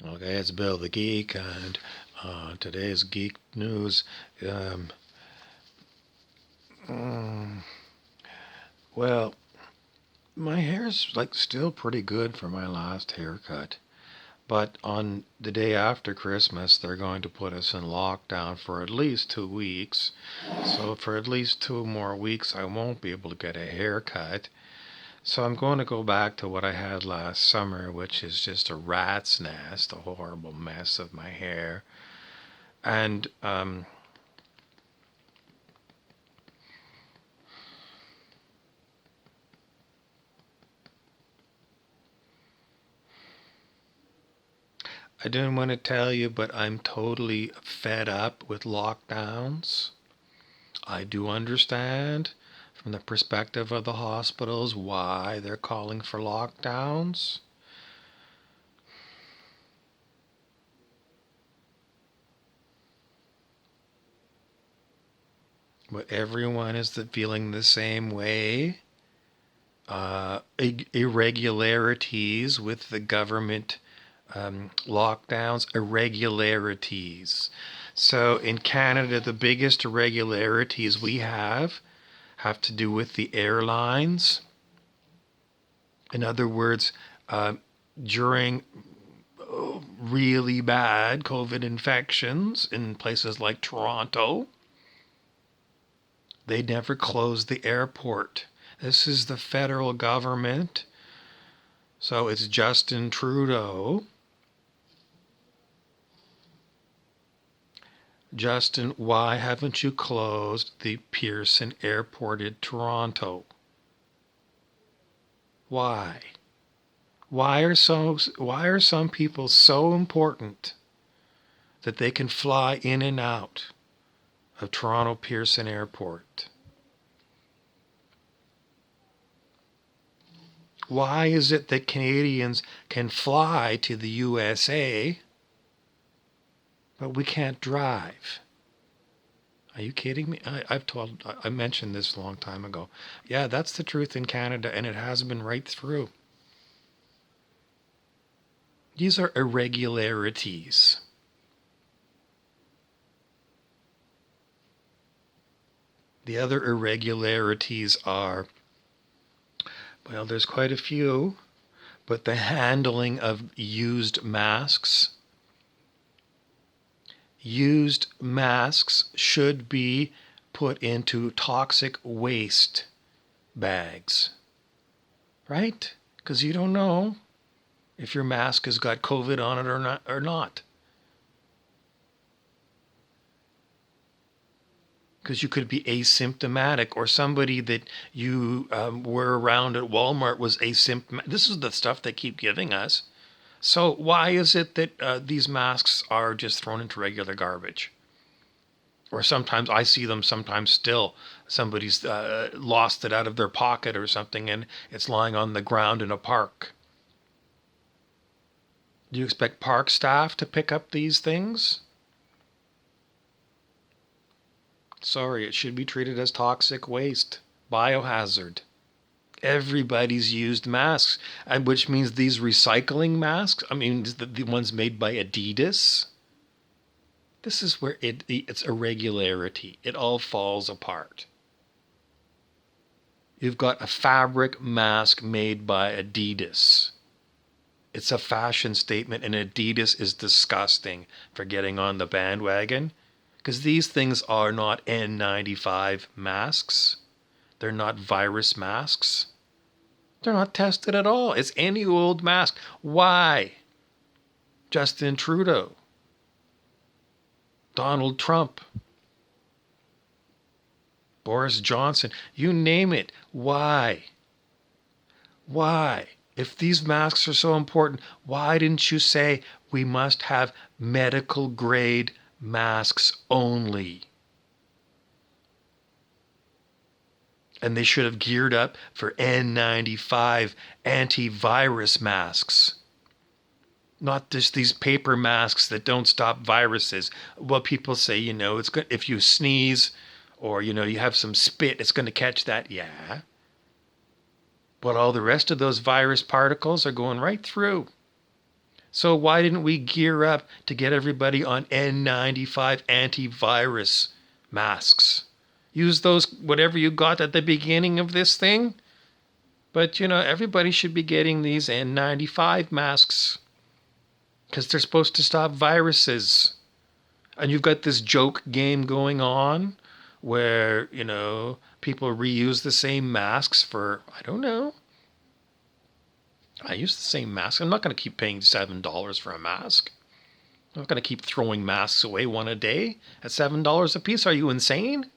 Okay, it's Bill the Geek, and today's geek news. Um, mm, well, my hair's like still pretty good for my last haircut, but on the day after Christmas, they're going to put us in lockdown for at least 2 weeks. So for at least 2 more weeks, I won't be able to get a haircut. So I'm going to go back to what I had last summer, which is just a rat's nest, a horrible mess of my hair. And I didn't want to tell you, but I'm totally fed up with lockdowns. I do understand from the perspective of the hospitals why they're calling for lockdowns. But everyone is feeling the same way. Irregularities with the government lockdowns, irregularities. So in Canada, the biggest irregularities we have to do with the airlines. In other words, during really bad COVID infections in places like Toronto, they never closed the airport. This is the federal government. So it's Justin Trudeau. Justin, why haven't you closed the Pearson Airport in Toronto? Why? Why are some people so important that they can fly in and out of Toronto Pearson Airport? Why is it that Canadians can fly to the USA, but we can't drive? Are you kidding me? I mentioned this a long time ago. Yeah, that's the truth in Canada, and it has been right through. These are irregularities. The other irregularities are, well, there's quite a few, but the handling of used masks. Used masks should be put into toxic waste bags, right? Because you don't know if your mask has got COVID on it or not. Because you could be asymptomatic, or somebody that you were around at Walmart was asymptomatic. This is the stuff they keep giving us. So why is it that these masks are just thrown into regular garbage? Or sometimes I see them sometimes still. Somebody's lost it out of their pocket or something, and it's lying on the ground in a park. Do you expect park staff to pick up these things? Sorry, it should be treated as toxic waste, biohazard. Everybody's used masks, and which means these recycling masks, I mean, the ones made by Adidas, this is where it's irregularity. It all falls apart. You've got a fabric mask made by Adidas. It's a fashion statement, and Adidas is disgusting for getting on the bandwagon, because these things are not N95 masks. They're not virus masks. They're not tested at all. It's any old mask. Why? Justin Trudeau, Donald Trump, Boris Johnson, you name it. Why? Why? If these masks are so important, why didn't you say we must have medical grade masks only? And they should have geared up for N95 antivirus masks. Not just these paper masks that don't stop viruses. Well, people say, it's good if you sneeze or, you have some spit, it's going to catch that. Yeah. But all the rest of those virus particles are going right through. So why didn't we gear up to get everybody on N95 antivirus masks? Use those, whatever you got at the beginning of this thing. But, everybody should be getting these N95 masks because they're supposed to stop viruses. And you've got this joke game going on where, people reuse the same masks for, I don't know. I use the same mask. I'm not going to keep paying $7 for a mask. I'm not going to keep throwing masks away one a day at $7 a piece. Are you insane?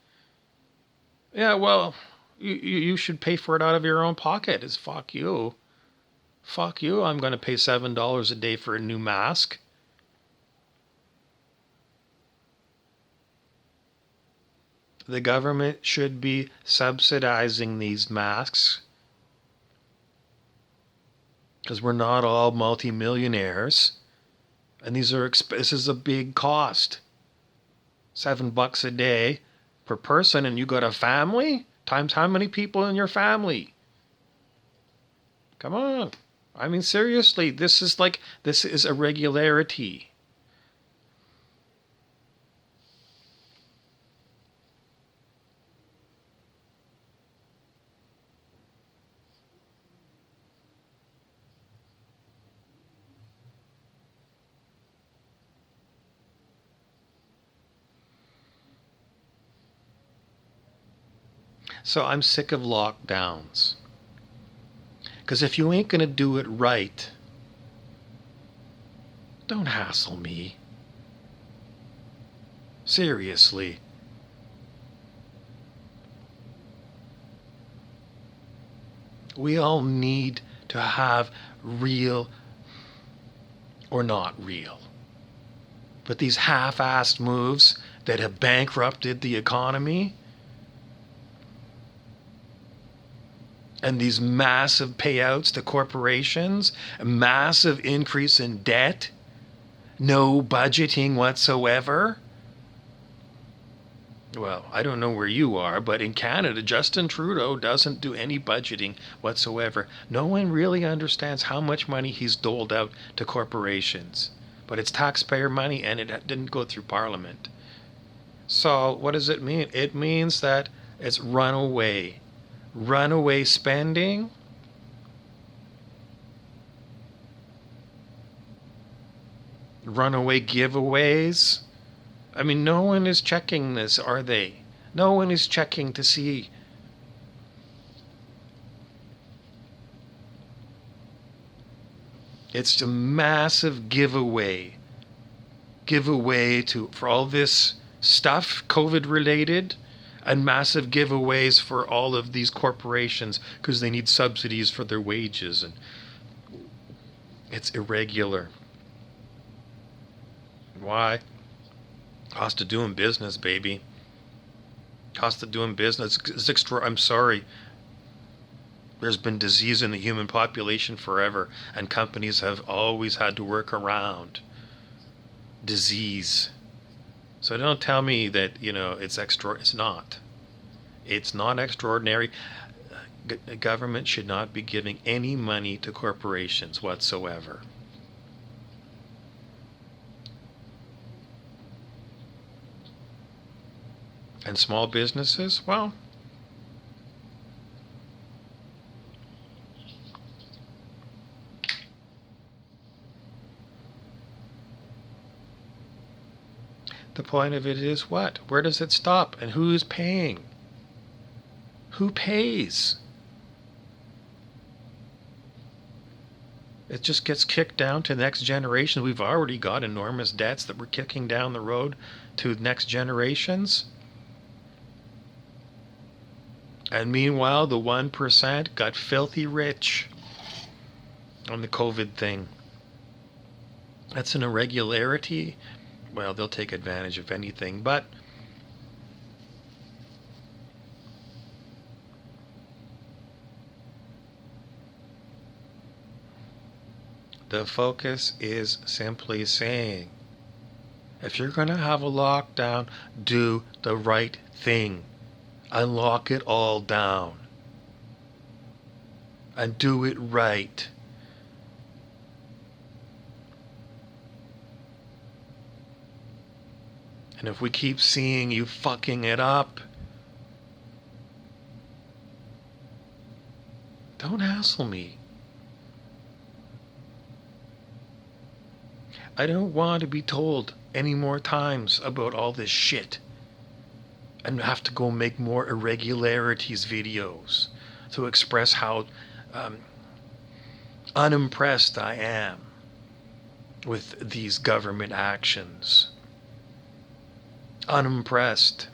Yeah, well, you should pay for it out of your own pocket. It's fuck you. Fuck you. I'm going to pay $7 a day for a new mask. The government should be subsidizing these masks because we're not all multimillionaires. And this is a big cost. $7 a day per person, and you got a family? Times how many people in your family? Come on. I mean, seriously, this is a regularity. So I'm sick of lockdowns. Because if you ain't going to do it right, don't hassle me. Seriously. We all need to have real or not real. But these half-assed moves that have bankrupted the economy, and these massive payouts to corporations, a massive increase in debt, no budgeting whatsoever. Well, I don't know where you are, but in Canada, Justin Trudeau doesn't do any budgeting whatsoever. No one really understands how much money he's doled out to corporations. But it's taxpayer money and it didn't go through Parliament. So what does it mean? It means that it's runaway spending. Runaway giveaways. I mean, no one is checking this, are they? No one is checking to see. It's a massive giveaway. For all this stuff, COVID related, and massive giveaways for all of these corporations because they need subsidies for their wages, and it's irregular. Why? Cost of doing business, baby. Cost of doing business is extra. I'm sorry. There's been disease in the human population forever, and companies have always had to work around disease. So don't tell me that, it's extra. It's not. It's not extraordinary. Government should not be giving any money to corporations whatsoever. And small businesses, well, the point of it is what? Where does it stop? And who is paying? Who pays? It just gets kicked down to the next generation. We've already got enormous debts that we're kicking down the road to next generations. And meanwhile, the 1% got filthy rich on the COVID thing. That's an irregularity. Well, they'll take advantage of anything, but the focus is simply saying, if you're going to have a lockdown, do the right thing. And lock it all down. And do it right. And if we keep seeing you fucking it up, don't hassle me. I don't want to be told any more times about all this shit and have to go make more irregularities videos to express how unimpressed I am with these government actions. Unimpressed.